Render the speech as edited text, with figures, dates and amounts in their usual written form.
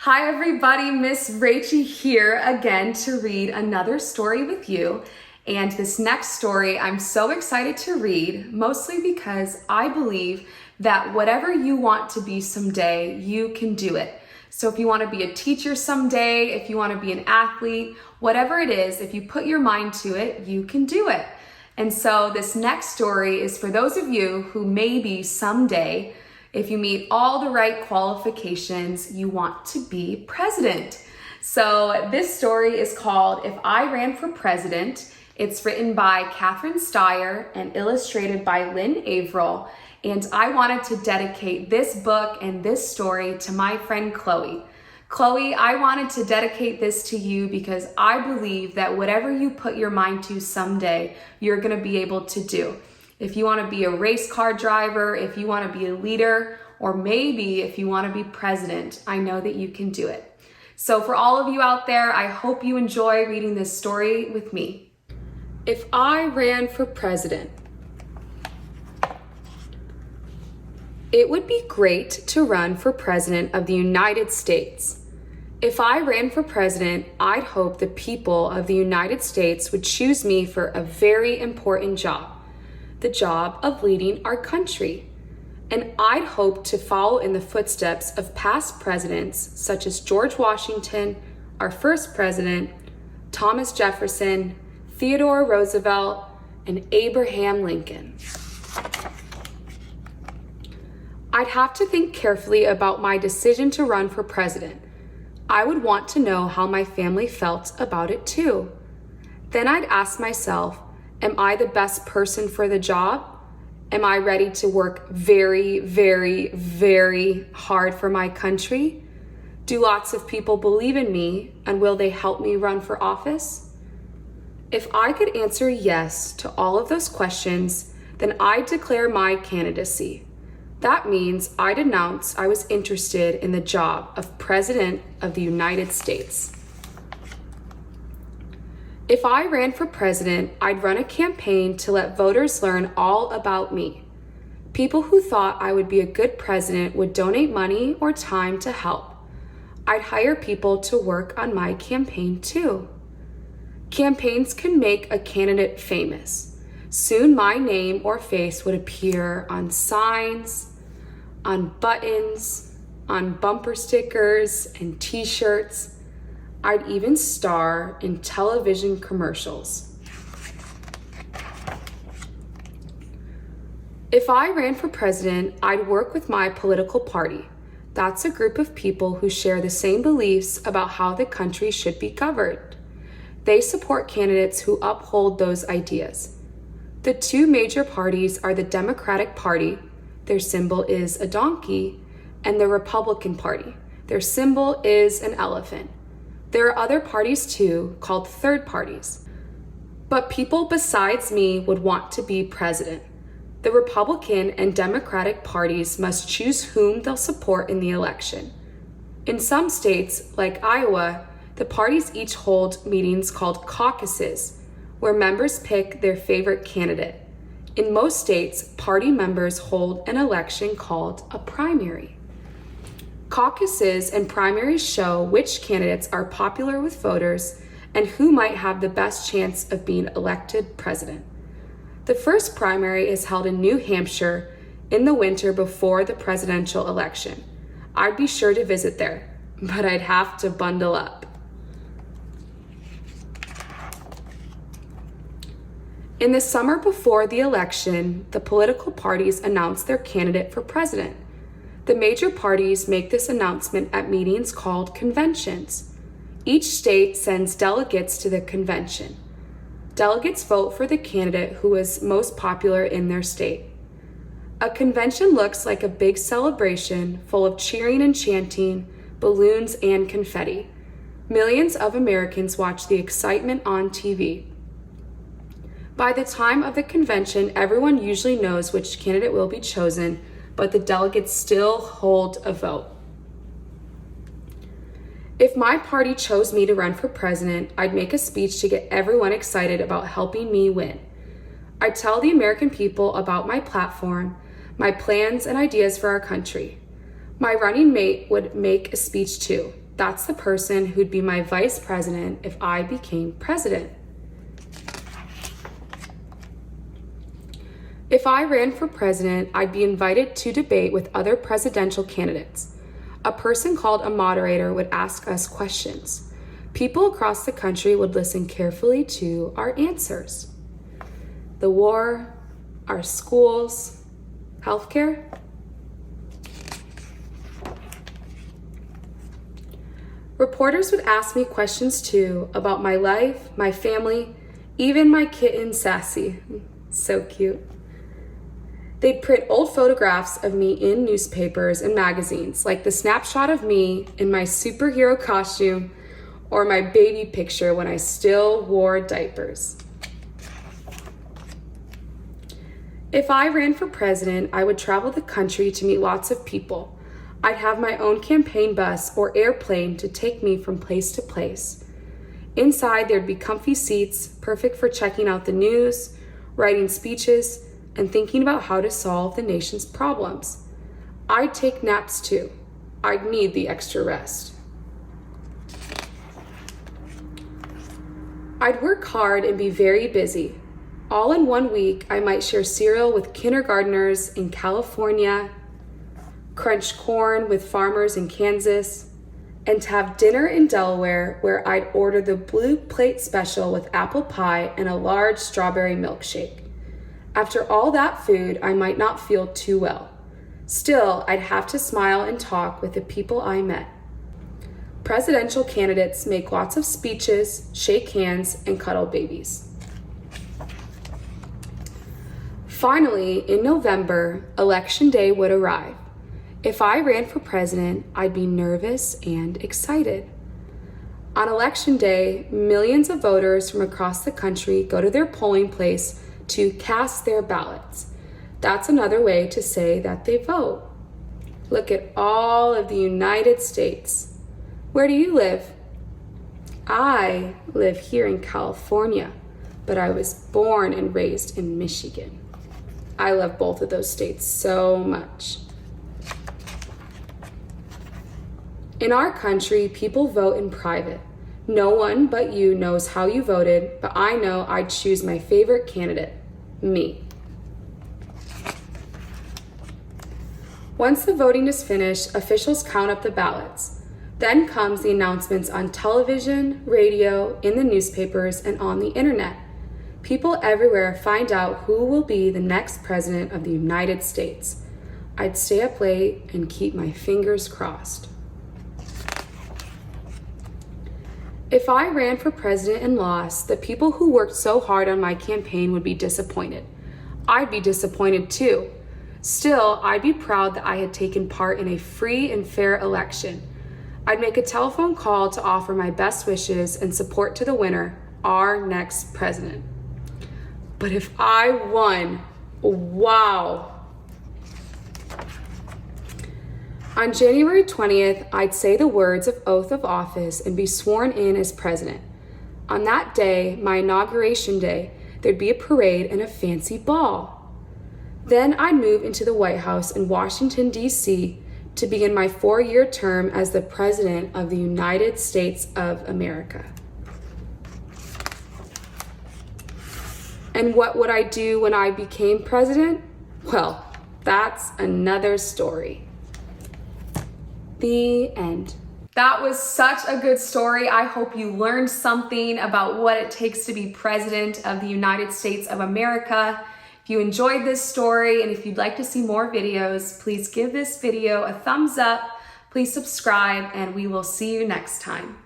Hi everybody, Miss Rachie here again to read another story with you. And this next story I'm so excited to read, mostly because I believe that whatever you want to be someday, you can do it. So if you want to be a teacher someday, if you want to be an athlete, whatever it is, if you put your mind to it, you can do it. And so this next story is for those of you who maybe someday, if you meet all the right qualifications, you want to be president. So this story is called If I Ran for President. It's written by Catherine Stier and illustrated by Lynne, Avril. And I wanted to dedicate this book and this story to my friend Chloe. Chloe, I wanted to dedicate this to you because I believe that whatever you put your mind to someday, you're going to be able to do. If you want to be a race car driver, if you want to be a leader, or maybe if you want to be president, I know that you can do it. So for all of you out there, I hope you enjoy reading this story with me. If I ran for president. It would be great to run for president of the United States. If I ran for president, I'd hope the people of the United States would choose me for a very important job. The job of leading our country. And I'd hope to follow in the footsteps of past presidents such as George Washington, our first president, Thomas Jefferson, Theodore Roosevelt, and Abraham Lincoln. I'd have to think carefully about my decision to run for president. I would want to know how my family felt about it too. Then I'd ask myself, am I the best person for the job? Am I ready to work very, very, very hard for my country? Do lots of people believe in me, and will they help me run for office? If I could answer yes to all of those questions, then I'd declare my candidacy. That means I'd announce I was interested in the job of President of the United States. If I ran for president, I'd run a campaign to let voters learn all about me. People who thought I would be a good president would donate money or time to help. I'd hire people to work on my campaign too. Campaigns can make a candidate famous. Soon my name or face would appear on signs, on buttons, on bumper stickers and t-shirts. I'd even star in television commercials. If I ran for president, I'd work with my political party. That's a group of people who share the same beliefs about how the country should be governed. They support candidates who uphold those ideas. The two major parties are the Democratic Party, their symbol is a donkey, and the Republican Party, their symbol is an elephant. There are other parties too, called third parties. But people besides me would want to be president. The Republican and Democratic parties must choose whom they'll support in the election. In some states, like Iowa, the parties each hold meetings called caucuses, where members pick their favorite candidate. In most states, party members hold an election called a primary. Caucuses and primaries show which candidates are popular with voters and who might have the best chance of being elected president. The first primary is held in New Hampshire in the winter before the presidential election. I'd be sure to visit there, but I'd have to bundle up. In the summer before the election, the political parties announce their candidate for president. The major parties make this announcement at meetings called conventions. Each state sends delegates to the convention. Delegates vote for the candidate who is most popular in their state. A convention looks like a big celebration full of cheering and chanting, balloons and confetti. Millions of Americans watch the excitement on TV. By the time of the convention, everyone usually knows which candidate will be chosen, but the delegates still hold a vote. If my party chose me to run for president, I'd make a speech to get everyone excited about helping me win. I'd tell the American people about my platform, my plans and ideas for our country. My running mate would make a speech too. That's the person who'd be my vice president if I became president. If I ran for president, I'd be invited to debate with other presidential candidates. A person called a moderator would ask us questions. People across the country would listen carefully to our answers. The war, our schools, healthcare. Reporters would ask me questions too about my life, my family, even my kitten Sassy. So cute. They'd print old photographs of me in newspapers and magazines, like the snapshot of me in my superhero costume or my baby picture when I still wore diapers. If I ran for president, I would travel the country to meet lots of people. I'd have my own campaign bus or airplane to take me from place to place. Inside, there'd be comfy seats, perfect for checking out the news, writing speeches, and thinking about how to solve the nation's problems. I'd take naps too. I'd need the extra rest. I'd work hard and be very busy. All in 1 week, I might share cereal with kindergartners in California, crunch corn with farmers in Kansas, and to have dinner in Delaware where I'd order the blue plate special with apple pie and a large strawberry milkshake. After all that food, I might not feel too well. Still, I'd have to smile and talk with the people I met. Presidential candidates make lots of speeches, shake hands, and cuddle babies. Finally, in November, Election Day would arrive. If I ran for president, I'd be nervous and excited. On Election Day, millions of voters from across the country go to their polling place to cast their ballots. That's another way to say that they vote. Look at all of the United States. Where do you live? I live here in California, but I was born and raised in Michigan. I love both of those states so much. In our country, people vote in private. No one but you knows how you voted, but I know I'd choose my favorite candidate, me. Once the voting is finished, officials count up the ballots. Then comes the announcements on television, radio, in the newspapers, and on the internet. People everywhere find out who will be the next president of the United States. I'd stay up late and keep my fingers crossed. If I ran for president and lost, the people who worked so hard on my campaign would be disappointed. I'd be disappointed too. Still, I'd be proud that I had taken part in a free and fair election. I'd make a telephone call to offer my best wishes and support to the winner, our next president. But if I won, wow. On January 20th, I'd say the words of oath of office and be sworn in as president. On that day, my inauguration day, there'd be a parade and a fancy ball. Then I'd move into the White House in Washington, D.C. to begin my 4-year term as the President of the United States of America. And what would I do when I became president? Well, that's another story. The end. That was such a good story. I hope you learned something about what it takes to be president of the United States of America. If you enjoyed this story and if you'd like to see more videos, please give this video a thumbs up, please subscribe, and we will see you next time.